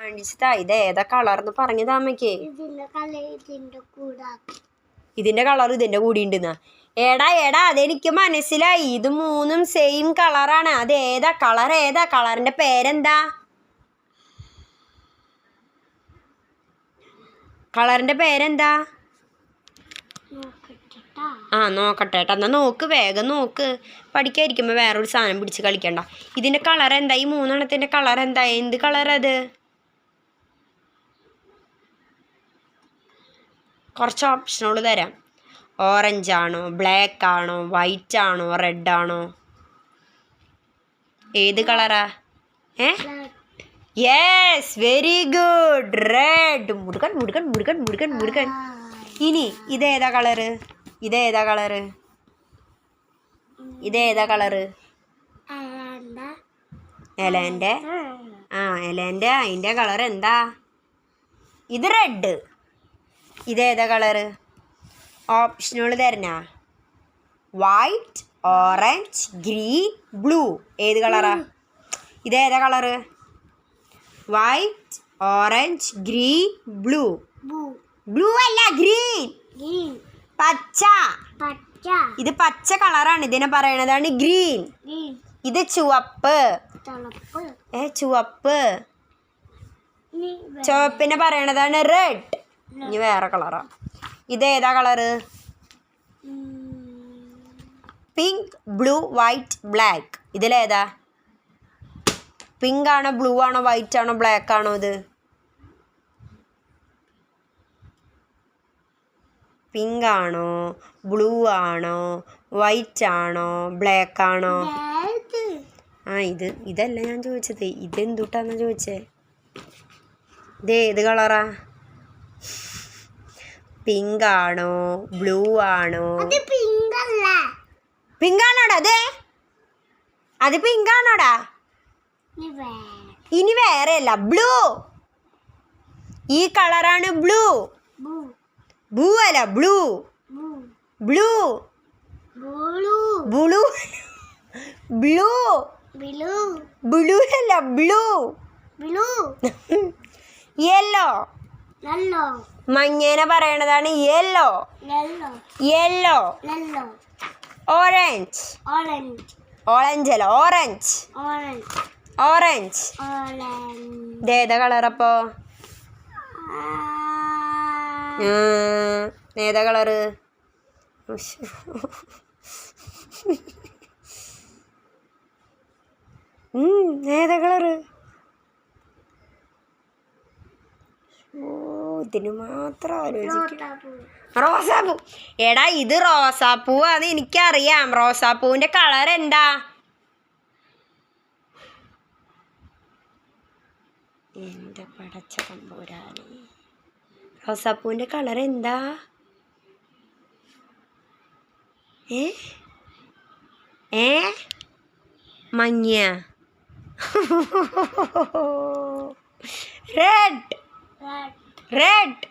കാണിച്ചതാ. ഇത് ഏതാ കളർന്ന് പറഞ്ഞതാ അമ്മയ്ക്ക്. ഇതിന്റെ കളർ ഇതിന്റെ കൂടി ഉണ്ടെന്നാ. എടാ അതെനിക്ക് മനസ്സിലായി. ഇത് മൂന്നും സെയിം കളറാണ്. അത് ഏതാ കളർ? ഏതാ കളറിന്റെ പേരെന്താ? കളറിന്റെ പേരെന്താ? നോക്കട്ടെ ഏട്ടാ. എന്നാ നോക്ക്, വേഗം നോക്ക്. പഠിക്കാതിരിക്കുമ്പോ വേറൊരു സാധനം പിടിച്ച് കളിക്കണ്ട. ഇതിന്റെ കളർ എന്താ? ഈ മൂന്നെണ്ണത്തിന്റെ കളർ എന്താ? എന്ത് കളർ അത്? കുറച്ച് ഓപ്ഷനുകൾ തരാം. ഓറഞ്ച് ആണോ, ബ്ലാക്ക് ആണോ, വൈറ്റ് ആണോ, റെഡ് ആണോ? ഏത് കളറാ? Yes, very good, red. മുടുക്കൻ. ഇനി ഇതേതാ കളറ്? ഇതേതാ കളറ്? എലേൻ്റെ. എലേൻ്റെ അതിൻ്റെ കളർ എന്താ? ഇത് റെഡ്. ഇതേതാ കളറ്? ഓപ്ഷനുകൾ തരണ. White, orange, green, blue. ഏത് കളറാ? ഇതേതാ colour? White, orange, green, blue. Blue അല്ല, ഗ്രീൻ. പച്ച. ഇത് പച്ച കളറാണ്. ഇതിനെ പറയണതാണ് ഗ്രീൻ. ഇത് ചുവപ്പ്. ചുവപ്പിനെ പറയണതാണ് റെഡ്. ഇനി വേറെ കളറാ. ഇതേതാ colour? Pink, blue, white, black. ഇതിലേതാ? പിങ്ക് ആണോ, ബ്ലൂ ആണോ, വൈറ്റ് ആണോ, ബ്ലാക്ക് ആണോ? ഇത് പിങ്ക് ആണോ, ബ്ലൂ ആണോ, വൈറ്റ് ആണോ, ബ്ലാക്ക് ആണോ? ഇതല്ല ഞാൻ ചോദിച്ചത്. ഇതെന്തുട്ടാന്നാ ചോദിച്ചേ. ഇത് ഏത് കളറാ? പിങ്ക് ആണോ, ബ്ലൂ ആണോ? പിങ്ക് ആണോടാ? അത് പിങ്ക് ആണോടാ? ഇനി വേറെ അല്ല, ബ്ലൂ. ഈ കളറാണ് ബ്ലൂ. അല്ല, ബ്ലൂ അല്ല, ബ്ലൂ. യെല്ലോ. മഞ്ഞേനെ പറയണതാണ് യെല്ലോ. ഓറഞ്ച് അല്ല, ഓറഞ്ച്. ഇതേതാ കളറപ്പോ? ഏതാ കളറ്? ഏതാ കളറ്? ഇതിന് മാത്രം ആലോചിക്കും. റോസാപ്പൂ. എടാ, ഇത് റോസാപ്പൂ. അത് എനിക്കറിയാം. റോസാപ്പൂവിന്റെ കളർ എന്താ? എന്റെ പടച്ച തമ്പുരാനെ, റോസാപ്പൂവിന്റെ കളർ എന്താ? മഞ്ഞ. റെഡ്.